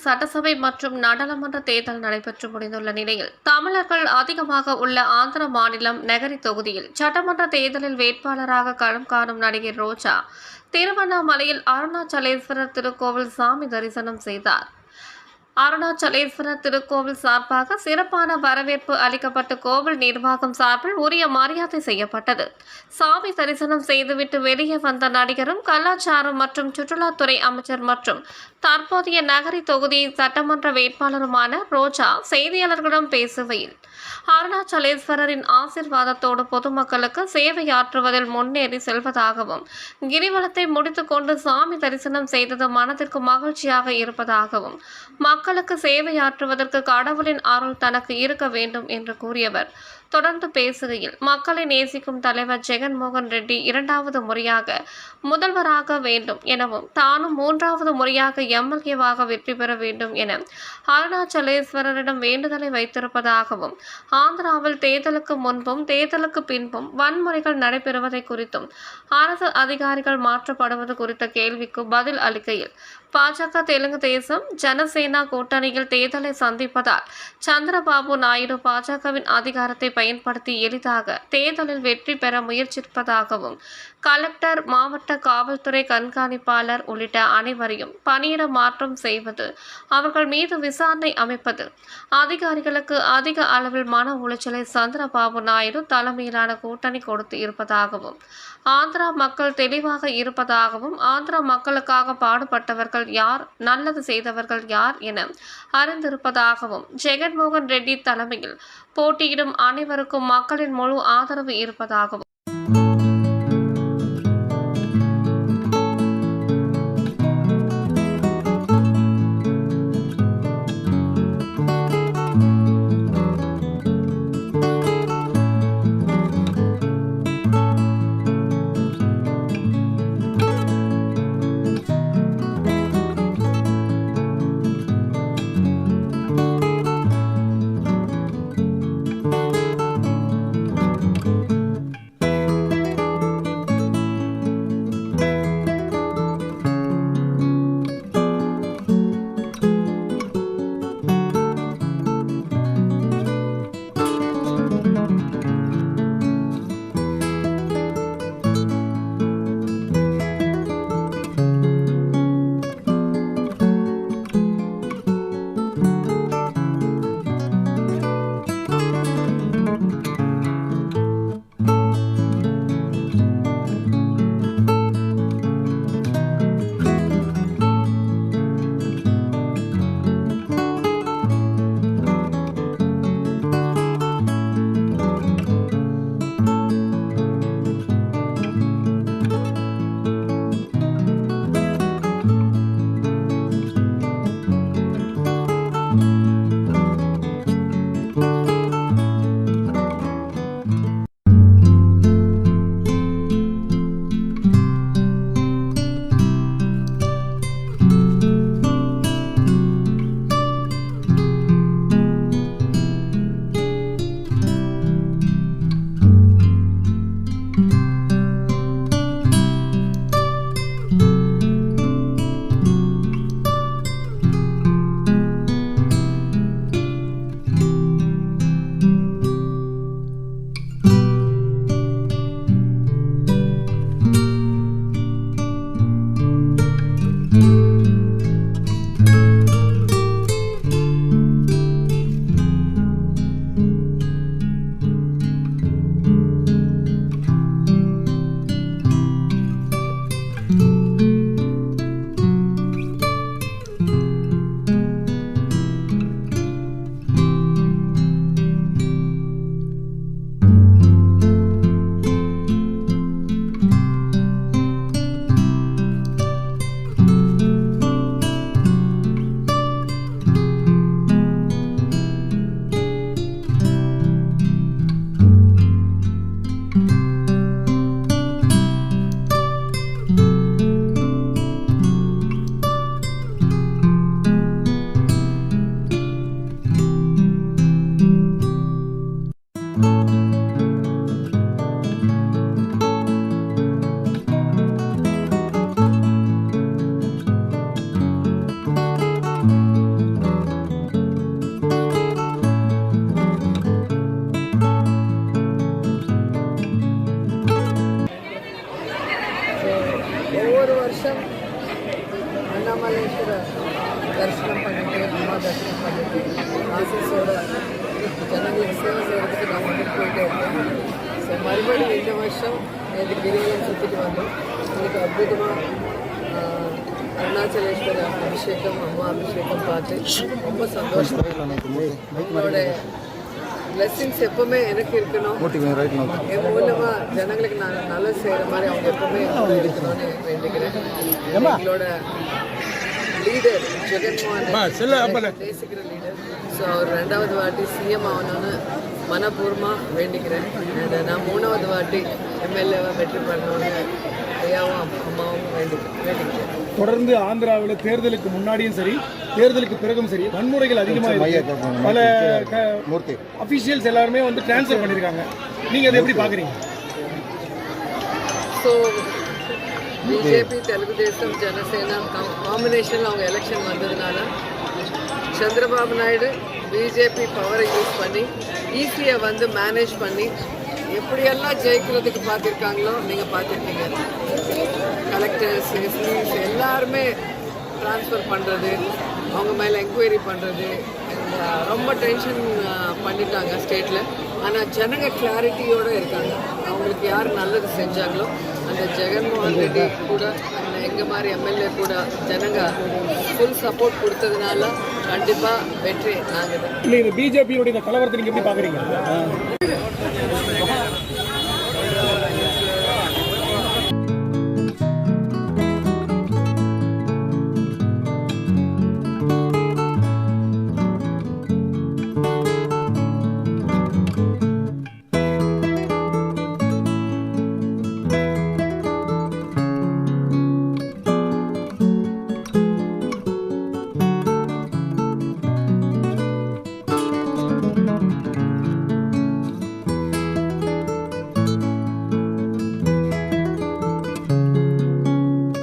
சட்டசபை மற்றும் நாடாளுமன்ற தேர்தல் நடைபெற்று முடிந்துள்ள நிலையில் தமிழர்கள் அதிகமாக உள்ள ஆந்திர மாநிலம் நெகரி தொகுதியில் சட்டமன்ற தேர்தலில் வேட்பாளராக களம் காணும் நடிகை ரோஜா திருவண்ணாமலையில் அருணாச்சலேஸ்வரர் திருக்கோவில் சாமி தரிசனம் செய்தார். அருணாச்சலேஸ்வரர் திருக்கோவில் சார்பாக சிறப்பான வரவேற்பு அளிக்கப்பட்டு கோவில் நிர்வாகம் சார்பில் உரிய மரியாதை செய்யப்பட்டது. சாமி தரிசனம் செய்துவிட்டு வெளியே வந்த நடிகரும் கலாச்சாரம் மற்றும் சுற்றுலாத்துறை அமைச்சர் மற்றும் தற்போதைய நகரி தொகுதியின் சட்டமன்ற வேட்பாளருமான ரோஜா செய்தியாளர்களிடம் பேசுகையில், அருணாச்சலேஸ்வரரின் ஆசிர்வாதத்தோடு பொதுமக்களுக்கு சேவையாற்றுவதில் முன்னேறி செல்வதாகவும், கிரிவலத்தை முடித்துக் கொண்டு சாமி தரிசனம் செய்தது மனதிற்கு மகிழ்ச்சியாக இருப்பதாகவும், மக்களுக்கு சேவையாற்றுவதற்கு கடவுளின் அருள் தனக்கு இருக்க வேண்டும் என்று கூறியவர் தொடர்ந்து பேசுகையில், மக்களை நேசிக்கும் தலைவர் ஜெகன்மோகன் ரெட்டி 2வது முறையாக முதல்வராக வேண்டும் எனவும், தானும் 3வது முறையாக எம்எல்ஏவாக வெற்றி பெற வேண்டும் என அருணாச்சலேஸ்வரரிடம் வேண்டுதலை வைத்திருப்பதாகவும், ஆந்திராவில் தேர்தலுக்கு முன்பும் தேர்தலுக்கு பின்பும் வன்முறைகள் நடைபெறுவதை குறித்தும் அரசு அதிகாரிகள் மாற்றப்படுவது குறித்த கேள்விக்கு பதில் அளிக்கையில், பாஜக தெலுங்கு தேசம் ஜனசேனா கூட்டணியில் தேர்தலை சந்திப்பதால் சந்திரபாபு நாயுடு பாஜகவின் அதிகாரத்தை பயன்படுத்தி எளிதாக தேர்தலில் வெற்றி பெற முயற்சிப்பதாகவும், கலெக்டர், மாவட்ட காவல்துறை கண்காணிப்பாளர் உள்ளிட்ட அனைவரையும் பணியிட மாற்றம் செய்வது, அவர்கள் மீது விசாரணை அமைப்பது, அதிகாரிகளுக்கு அதிக அளவில் மன உளைச்சலை சந்திரபாபு நாயுடு தலைமையிலான கூட்டணி கொடுத்து இருப்பதாகவும், ஆந்திரா மக்கள் தெளிவாக இருப்பதாகவும், ஆந்திரா மக்களுக்காக பாடுபட்டவர்கள் யார், நல்லது செய்தவர்கள் யார் என அறிந்திருப்பதாகவும், ஜெகன்மோகன் ரெட்டி தலைமையில் போட்டியிடும் அனைவருக்கும் மக்களின் முழு ஆதரவு இருப்பதாகவும் மறுபடியும் இந்த வருஷம் எனக்கு கிரிவலம் சுற்றிட்டு வந்தோம். எனக்கு அற்புதமாக அருணாச்சலேஸ்வர அபிஷேகம், அம்மா அபிஷேகம் பார்த்து ரொம்ப சந்தோஷம். உங்களோட பிளெஸிங்ஸ் எப்பவுமே எனக்கு இருக்கணும். என் மூலமாக ஜனங்களுக்கு நான் நல்லது செய்கிற மாதிரி அவங்க எப்பவுமே இருக்கணும்னு வேண்டிக்கிறேன். எங்களோட லீடர் ஜெகன்மோகன் நேசிக்கிற லீடர். ஸோ அவர் 2வது வாட்டி சிஎம் ஆகணும்னு மனப்பூர்வமாக வேண்டிக்கிறேன். நான் 3வது வாட்டி எம்எல்ஏவாக வெற்றி பண்ணணும்னு ஐயாவும் அம்மாவும் வேண்டிக்கிறேன். தொடர்ந்து ஆந்திராவில் தேர்தலுக்கு முன்னாடியும் சரி தேர்தலுக்கு பிறகும் சரி வன்முறைகள் அதிகமாக பல அஃபீஷியல்ஸ் எல்லாருமே வந்து டிரான்ஸ்ஃபர் பண்ணியிருக்காங்க. நீங்கள் அதை எப்படி பார்க்குறீங்க? ஸோ பிஜேபி, தெலுங்குதேசம், ஜனசேனா காம்பினேஷனில் அவங்க எலெக்ஷன் வந்ததுனால சந்திரபாபு நாயுடு பிஜேபி பவரை யூஸ் பண்ணி ஈஸியை வந்து மேனேஜ் பண்ணி எப்படியெல்லாம் ஜெயிக்கிறதுக்கு பார்த்துருக்காங்களோ நீங்கள் பார்த்துருக்கீங்க. கலெக்டர்ஸ், எஸ்பிஸ் எல்லாருமே ட்ரான்ஸ்ஃபர் பண்ணுறது, அவங்க மேலே என்கொயரி பண்ணுறது, ரொம்ப டென்ஷன் பண்ணிட்டாங்க ஸ்டேட்டில். ஆனால் ஜனங்க கிளாரிட்டியோடு இருக்காங்க. அவங்களுக்கு யார் நல்லது செஞ்சாங்களோ அந்த ஜெகன்மோகன் ரெட்டி கூட அந்த எங்கள் மாதிரி எம்எல்ஏ கூட ஜனங்க ஃபுல் சப்போர்ட் கொடுத்ததுனால கண்டிப்பாக வெற்றி நாங்கள் தான். இல்லை, இது பிஜேபியோட இந்த கலவரத்தை நீங்கள் எப்படி பார்க்குறீங்க?